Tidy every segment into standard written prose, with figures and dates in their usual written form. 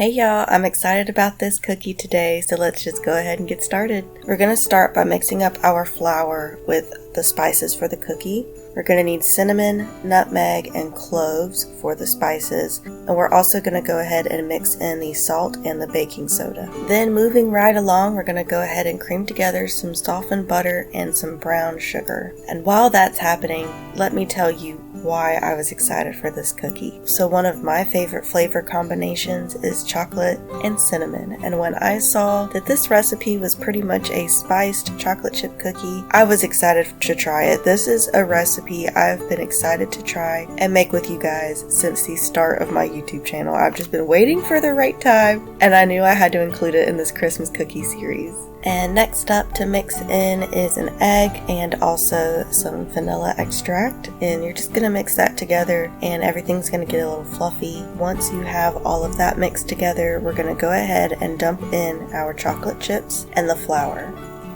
Hey y'all, I'm excited about this cookie today, so let's just go ahead and get started. We're going to start by mixing up our flour with the spices for the cookie. We're going to need cinnamon, nutmeg, and cloves for the spices, and we're also going to go ahead and mix in the salt and the baking soda. Then moving right along, we're going to go ahead and cream together some softened butter and some brown sugar. And while that's happening, let me tell you why I was excited for this cookie. So one of my favorite flavor combinations is chocolate and cinnamon, and when I saw that this recipe was pretty much a spiced chocolate chip cookie, I was excited to try it. This is a recipe I've been excited to try and make with you guys since the start of my YouTube channel. I've just been waiting for the right time, and I knew I had to include it in this Christmas cookie series. And next up to mix in is an egg and also some vanilla extract, and you're just going to mix that together and everything's going to get a little fluffy. Once you have all of that mixed together, we're going to go ahead and dump in our chocolate chips and the flour.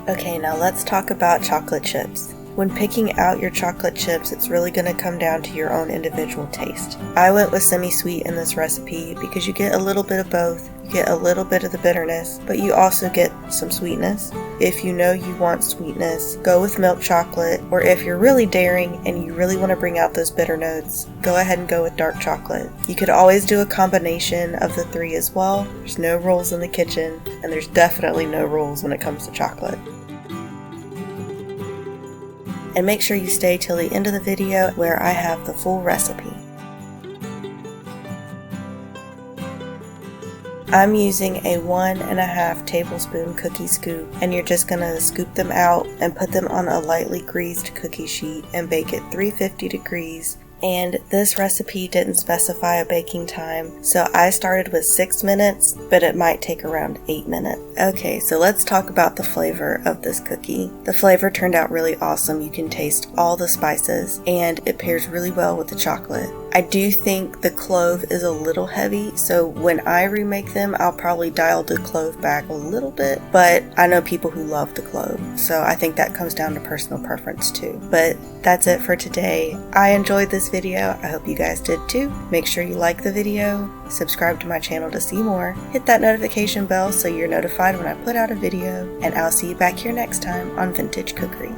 Okay, now let's talk about chocolate chips. When picking out your chocolate chips, it's really going to come down to your own individual taste. I went with semi-sweet in this recipe because you get a little bit of both. You get a little bit of the bitterness, but you also get some sweetness. If you know you want sweetness, go with milk chocolate, or if you're really daring and you really want to bring out those bitter notes, go ahead and go with dark chocolate. You could always do a combination of the three as well. There's no rules in the kitchen, and there's definitely no rules when it comes to chocolate. And make sure you stay till the end of the video where I have the full recipe. I'm using a 1.5 tablespoon cookie scoop, and you're just going to scoop them out and put them on a lightly greased cookie sheet and bake at 350 degrees. And this recipe didn't specify a baking time, so I started with 6 minutes, but it might take around 8 minutes. Okay, so let's talk about the flavor of this cookie. The flavor turned out really awesome. You can taste all the spices, and it pairs really well with the chocolate. I do think the clove is a little heavy, so when I remake them, I'll probably dial the clove back a little bit, but I know people who love the clove, so I think that comes down to personal preference too. But that's it for today. I enjoyed this video. I hope you guys did too. Make sure you like the video, subscribe to my channel to see more, hit that notification bell so you're notified when I put out a video, and I'll see you back here next time on Vintage Cookery.